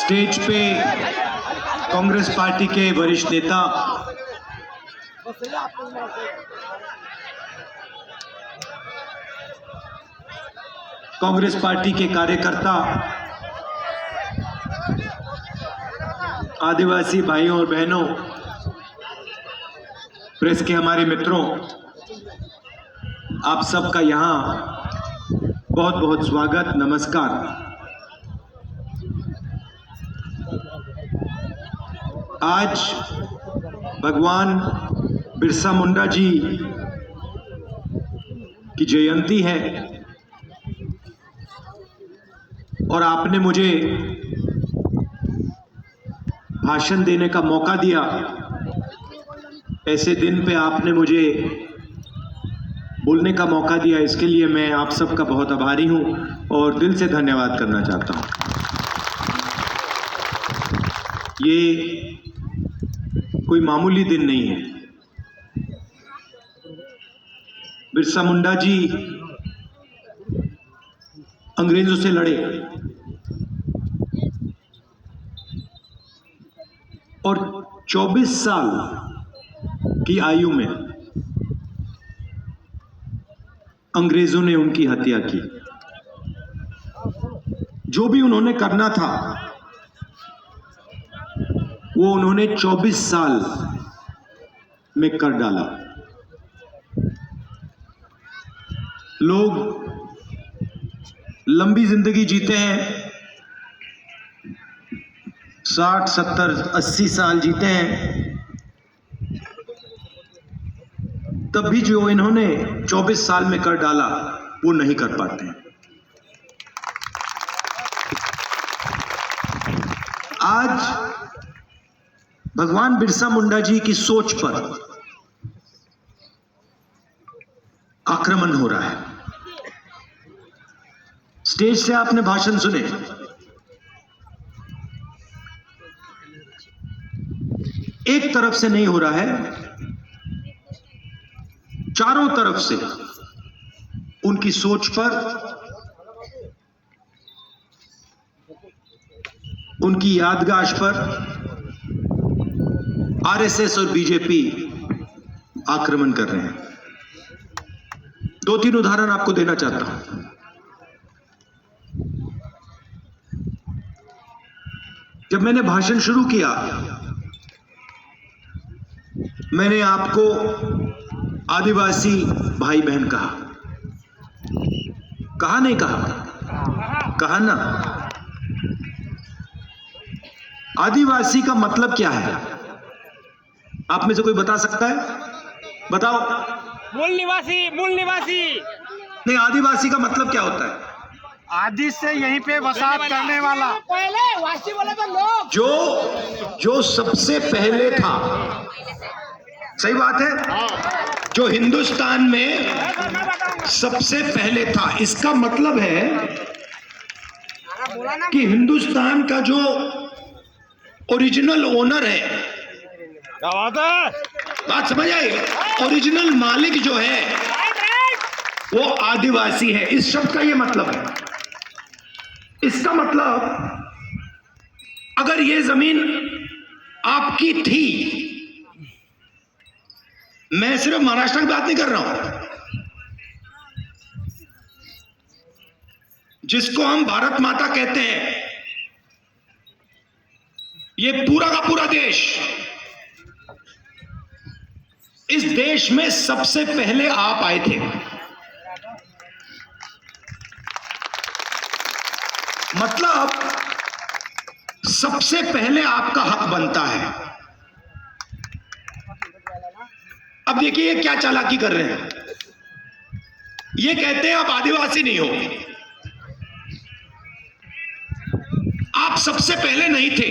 Stage पे Congress party के वरिष्ठ नेता कांग्रेस पार्टी के कार्यकर्ता, आदिवासी भाइयों और बहनों, प्रेस के हमारे मित्रों, आप सबका यहाँ बहुत बहुत स्वागत, नमस्कार। आज भगवान बिरसा मुंडा जी की जयंती है और आपने मुझे भाषण देने का मौका दिया। ऐसे दिन पे आपने मुझे बोलने का मौका दिया, इसके लिए मैं आप सबका बहुत आभारी हूं और दिल से धन्यवाद करना चाहता हूं। ये कोई मामूली दिन नहीं है। बिरसा मुंडा जी अंग्रेजों से लड़े और 24 साल की आयु में अंग्रेजों ने उनकी हत्या की। जो भी उन्होंने करना था वो उन्होंने 24 साल में कर डाला। लोग लंबी जिंदगी जीते हैं, 60, 70, 80 साल जीते हैं, तब भी जो इन्होंने 24 साल में कर डाला वो नहीं कर पाते हैं। आज भगवान बिरसा मुंडा जी की सोच पर आक्रमण हो रहा है। स्टेज से आपने भाषण सुने, एक तरफ से नहीं हो रहा है, चारों तरफ से उनकी सोच पर, उनकी यादगाश पर आरएसएस और बीजेपी आक्रमण कर रहे हैं। 2-3 उदाहरण आपको देना चाहता हूं। जब मैंने भाषण शुरू किया, मैंने आपको आदिवासी भाई बहन कहा नहीं कहा ना। आदिवासी का मतलब क्या है? आप में से कोई बता सकता है? बताओ। मूल निवासी नहीं, आदिवासी का मतलब क्या होता है? आदि से यहीं पे बसात करने वाला। पहले वासी बोले तो लोग जो सबसे पहले था। सही बात है, जो हिंदुस्तान में सबसे पहले था। इसका मतलब है कि हिंदुस्तान का जो ओरिजिनल ओनर है, बात समझ आई? ओरिजिनल मालिक जो है वो आदिवासी है। इस शब्द का ये मतलब है। इसका मतलब, अगर ये जमीन आपकी थी, मैं सिर्फ महाराष्ट्र की बात नहीं कर रहा हूं, जिसको हम भारत माता कहते हैं, ये पूरा का पूरा देश, इस देश में सबसे पहले आप आए थे। मतलब सबसे पहले आपका हक बनता है। अब देखिए ये क्या चालाकी कर रहे हैं। ये कहते हैं आप आदिवासी नहीं हो, आप सबसे पहले नहीं थे,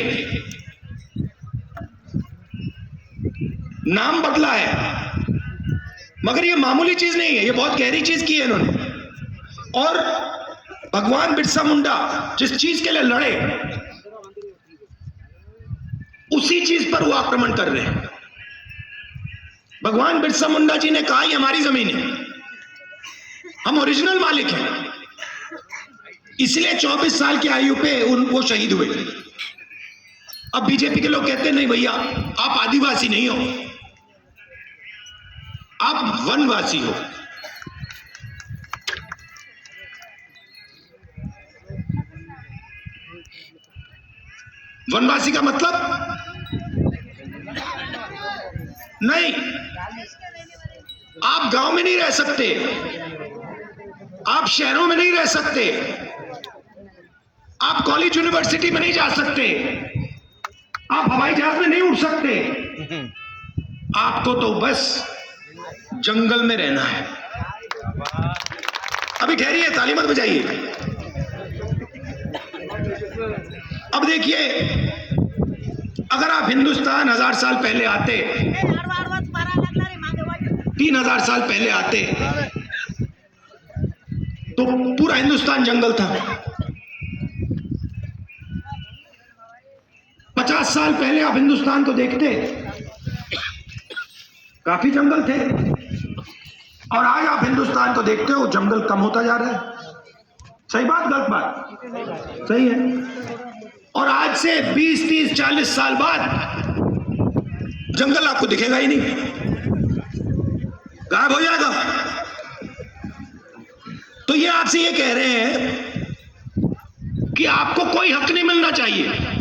नाम बदला है। मगर ये मामूली चीज नहीं है, ये बहुत गहरी चीज की है इन्होंने। और भगवान बिरसा मुंडा जिस चीज के लिए लड़े, उसी चीज पर वो आक्रमण कर रहे हैं। भगवान बिरसा मुंडा जी ने कहा ये हमारी जमीन है, हम ओरिजिनल मालिक हैं। इसलिए 24 साल की आयु पे वो शहीद हुए। अब बीजेपी के लोग कहते हैं नहीं भैया, आप आदिवासी नहीं हो, आप वनवासी हो। वनवासी का मतलब नहीं, आप गांव में नहीं रह सकते, आप शहरों में नहीं रह सकते, आप कॉलेज यूनिवर्सिटी में नहीं जा सकते, आप हवाई जहाज में नहीं उड़ सकते, आपको तो बस जंगल में रहना है। अभी ठहरिए, ताली मत बजाइए। अब देखिए, अगर आप हिंदुस्तान 1000 साल पहले आते, 3000 साल पहले आते, तो पूरा हिंदुस्तान जंगल था। 50 साल पहले आप हिंदुस्तान को देखते, काफी जंगल थे, और आज आप हिंदुस्तान को देखते हो, जंगल कम होता जा रहा है। सही बात, गलत बात? सही है। और आज से 20, 30, 40 साल बाद जंगल आपको दिखेगा ही नहीं, गायब हो जाएगा। तो ये आपसे ये कह रहे हैं कि आपको कोई हक नहीं मिलना चाहिए।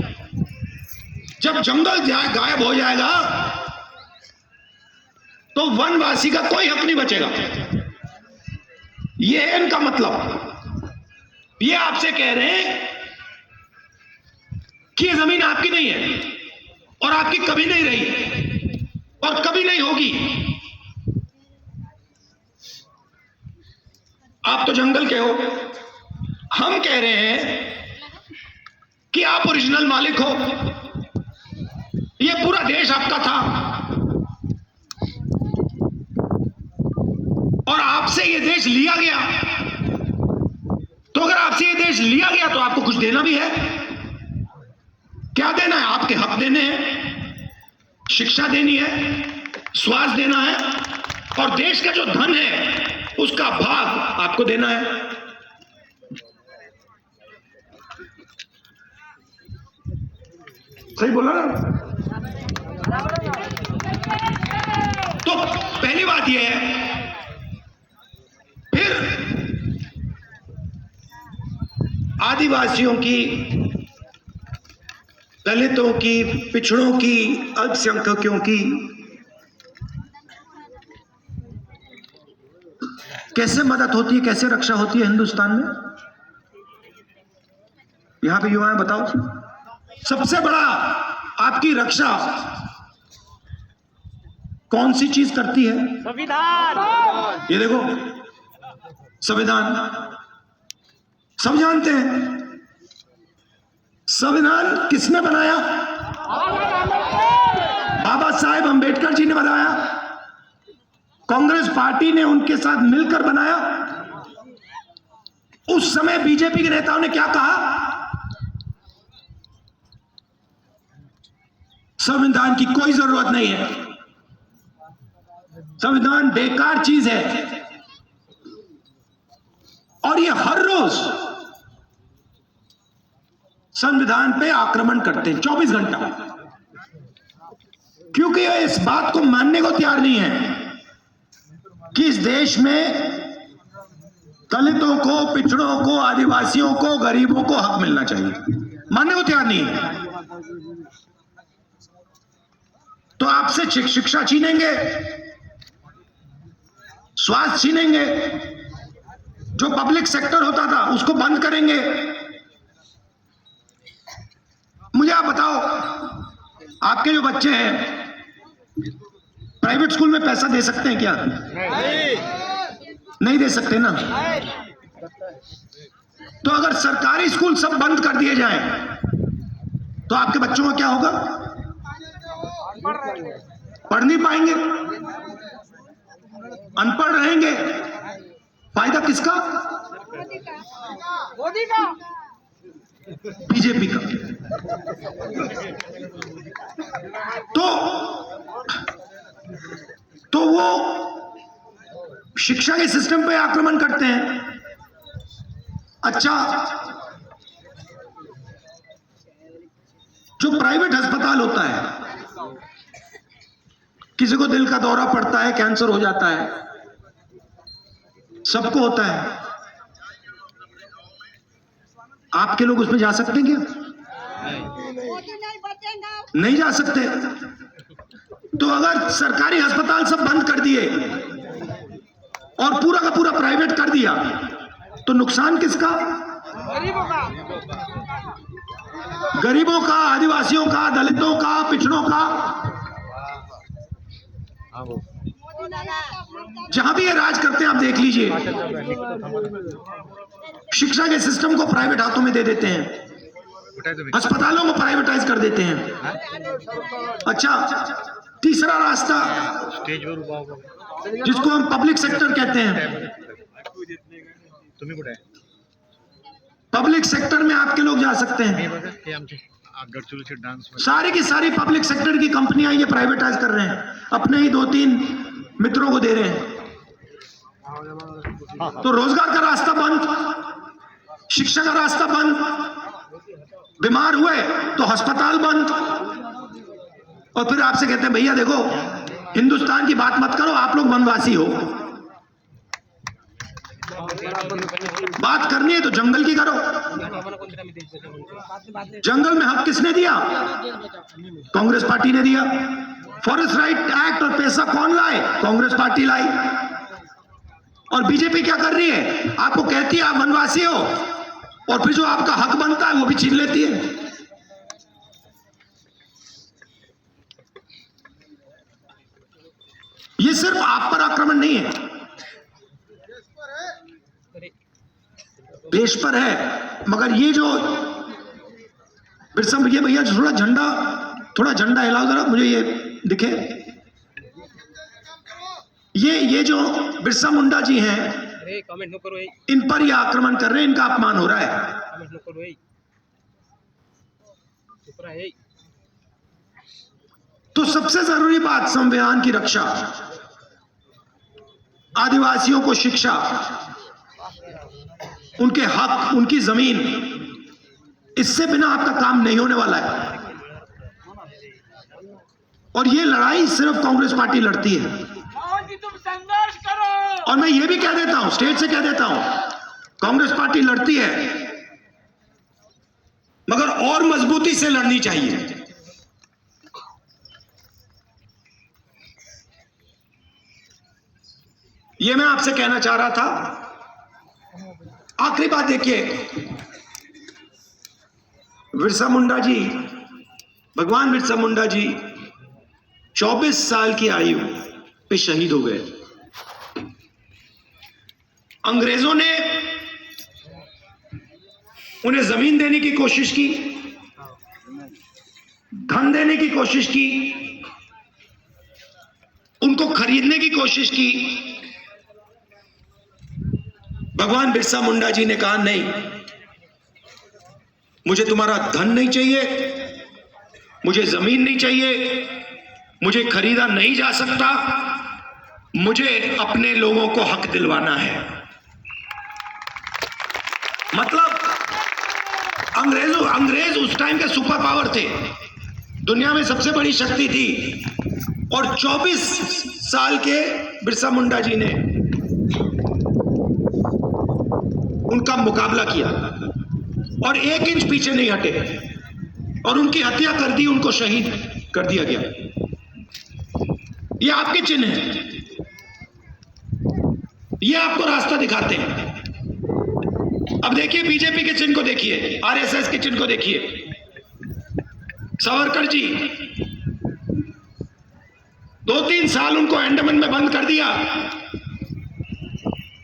जब जंगल गायब हो जाएगा तो वनवासी का कोई हक नहीं बचेगा। ये है इनका मतलब। ये आपसे कह रहे हैं कि ये जमीन आपकी नहीं है, और आपकी कभी नहीं रही, और कभी नहीं होगी। आप तो जंगल के हो। हम कह रहे हैं कि आप ओरिजिनल मालिक हो, ये पूरा देश आपका था, और आपसे ये देश लिया गया। तो अगर आपसे ये देश लिया गया तो आपको कुछ देना भी है। क्या देना है? आपके हक देने हैं, शिक्षा देनी है, स्वास्थ्य देना है, और देश का जो धन है उसका भाग आपको देना है। सही बोला ना? तो पहली बात यह है। फिर आदिवासियों की, दलितों की, पिछड़ों की, अल्पसंख्यकों की कैसे मदद होती है, कैसे रक्षा होती है हिंदुस्तान में? यहां पे युवाएं बताओ, सबसे बड़ा आपकी रक्षा कौन सी चीज करती है? संविधान। ये देखो, संविधान सब जानते हैं। संविधान किसने बनाया? बाबा साहेब अंबेडकर जी ने बनाया। कांग्रेस पार्टी ने उनके साथ मिलकर बनाया। उस समय बीजेपी के नेताओं ने क्या कहा? संविधान की कोई जरूरत नहीं है, संविधान बेकार चीज है। और ये हर रोज संविधान पे आक्रमण करते हैं 24 घंटा, क्योंकि ये इस बात को मानने को तैयार नहीं है कि इस देश में दलितों को, पिछड़ों को, आदिवासियों को, गरीबों को हक मिलना चाहिए। मानने को तैयार नहीं है। तो आपसे शिक्षा छीनेंगे, स्वास्थ्य छीनेंगे, जो पब्लिक सेक्टर होता था उसको बंद करेंगे। मुझे आप बताओ, आपके जो बच्चे हैं प्राइवेट स्कूल में पैसा दे सकते हैं क्या? नहीं दे सकते ना। तो अगर सरकारी स्कूल सब बंद कर दिए जाएं तो आपके बच्चों का क्या होगा? पढ़ नहीं पाएंगे, अनपढ़ रहेंगे। फायदा किसका? मोदी का, बीजेपी का। तो वो शिक्षा के सिस्टम पे आक्रमण करते हैं। अच्छा, जो प्राइवेट अस्पताल होता है, किसी को दिल का दौरा पड़ता है, कैंसर हो जाता है, सबको होता है, आपके लोग उसमें जा सकते हैं क्या? नहीं जा सकते। तो अगर सरकारी अस्पताल सब बंद कर दिए और पूरा का पूरा प्राइवेट कर दिया तो नुकसान किसका? गरीबों का, आदिवासियों का, दलितों का, पिछड़ों का। जहां भी ये राज करते हैं आप देख लीजिए, शिक्षा के सिस्टम को प्राइवेट हाथों में दे देते हैं, अस्पतालों को प्राइवेटाइज कर देते हैं। अच्छा, तीसरा रास्ता जिसको हम पब्लिक सेक्टर कहते हैं, पब्लिक सेक्टर में आपके लोग जा सकते हैं। सारी की सारी पब्लिक सेक्टर की कंपनियां ये प्राइवेटाइज कर रहे हैं, अपने ही 2-3 मित्रों को दे रहे हैं। तो रोजगार का रास्ता बंद, शिक्षा का रास्ता बंद, बीमार हुए तो अस्पताल बंद, और फिर आपसे कहते हैं भैया देखो हिंदुस्तान की बात मत करो, आप लोग वनवासी हो, बात करनी है तो जंगल की करो। जंगल में हक किसने दिया? कांग्रेस पार्टी ने दिया। फॉरेस्ट राइट एक्ट और पैसा कौन लाए? कांग्रेस पार्टी लाई। और बीजेपी क्या कर रही है? आपको कहती है आप वनवासी हो, और फिर जो आपका हक बनता है वो भी छीन लेती है। ये सिर्फ आप पर आक्रमण नहीं है, देश पर है। मगर ये जो बिरसा, ये भैया थोड़ा झंडा हिलाओ जरा, मुझे ये दिखे। ये जो बिरसा मुंडा जी हैं, कमेंट न करो, इन पर ये आक्रमण कर रहे हैं, इनका अपमान हो रहा है। कमेंट न करो, चुप रहा है। तो सबसे जरूरी बात संविधान की रक्षा, आदिवासियों को शिक्षा, उनके हक, उनकी जमीन, इससे बिना आपका काम नहीं होने वाला है। और ये लड़ाई सिर्फ कांग्रेस पार्टी लड़ती है। तुम संघर्ष करो। और मैं ये भी कह देता हूं, स्टेट से कह देता हूं, कांग्रेस पार्टी लड़ती है मगर और मजबूती से लड़नी चाहिए। ये मैं आपसे कहना चाह रहा था। आखिरी बात देखिए, बिरसा मुंडा जी, भगवान बिरसा मुंडा जी 24 साल की आयु पे शहीद हो गए। अंग्रेजों ने उन्हें जमीन देने की कोशिश की, धन देने की कोशिश की, उनको खरीदने की कोशिश की। भगवान बिरसा मुंडा जी ने कहा नहीं, मुझे तुम्हारा धन नहीं चाहिए, मुझे जमीन नहीं चाहिए, मुझे खरीदा नहीं जा सकता, मुझे अपने लोगों को हक दिलवाना है। मतलब अंग्रेज उस टाइम के सुपर पावर थे, दुनिया में सबसे बड़ी शक्ति थी, और 24 साल के बिरसा मुंडा जी ने उनका मुकाबला किया और 1 इंच पीछे नहीं हटे, और उनकी हत्या कर दी, उनको शहीद कर दिया गया। ये आपके चिन्ह हैं, ये आपको रास्ता दिखाते हैं। अब देखिए बीजेपी के चिन्ह को देखिए, आरएसएस के चिन्ह को देखिए। सावरकर जी 2-3 साल उनको अंडमान में बंद कर दिया,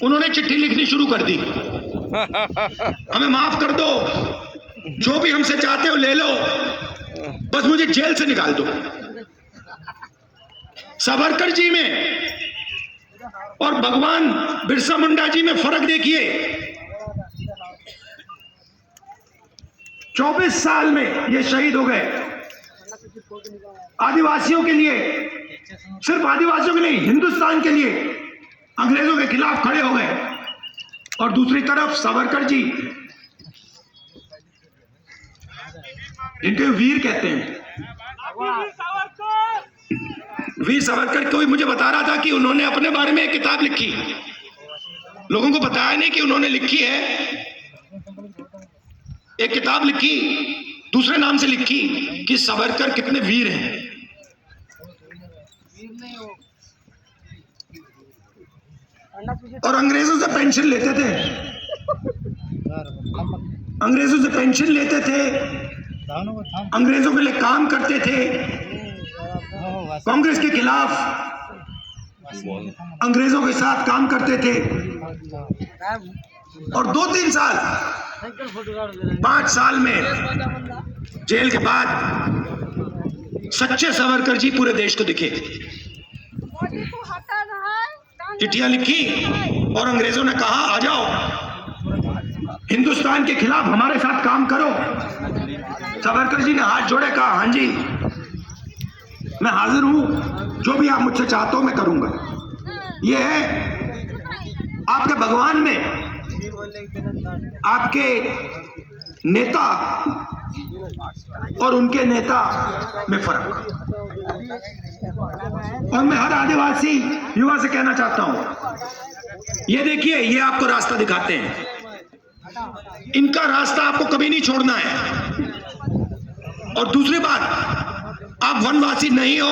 उन्होंने चिट्ठी लिखनी शुरू कर दी, हमें माफ कर दो, जो भी हमसे चाहते हो ले लो, बस मुझे जेल से निकाल दो। सावरकर जी में और भगवान बिरसा मुंडा जी में फर्क देखिए। 24 साल में ये शहीद हो गए। आदिवासियों के लिए, सिर्फ आदिवासियों के लिए, हिंदुस्तान के लिए अंग्रेजों के खिलाफ खड़े हो गए। और दूसरी तरफ सावरकर जी जिनके वीर कहते हैं। वीर सावरकर कोई मुझे बता रहा था कि उन्होंने अपने बारे में एक किताब लिखी, लोगों को बताया नहीं कि उन्होंने लिखी है। एक किताब लिखी, दूसरे नाम से लिखी कि सावरकर कितने वीर हैं। और अंग्रेजों से पेंशन लेते थे, अंग्रेजों से पेंशन लेते थे, अंग्रेजों के लिए काम करते थे, कांग्रेस के खिलाफ अंग्रेजों के साथ काम करते थे। और 2-3 साल 5 साल में जेल के बाद सच्चे सावरकर जी पूरे देश को दिखे। चिट्ठियां लिखी और अंग्रेजों ने कहा आ जाओ, हिंदुस्तान के खिलाफ हमारे साथ काम करो। सावरकर जी ने हाथ जोड़े, कहा हाँ जी मैं हाजिर हूं, जो भी आप मुझसे चाहते हो मैं करूंगा। ये है आपके भगवान में, आपके नेता और उनके नेता में फर्क। और मैं हर आदिवासी युवा से कहना चाहता हूं, ये देखिए, ये आपको रास्ता दिखाते हैं, इनका रास्ता आपको कभी नहीं छोड़ना है। और दूसरी बात, आप वनवासी नहीं हो,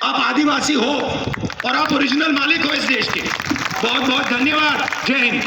आप आदिवासी हो और आप ओरिजिनल मालिक हो इस देश के। बहुत बहुत धन्यवाद। जय हिंद।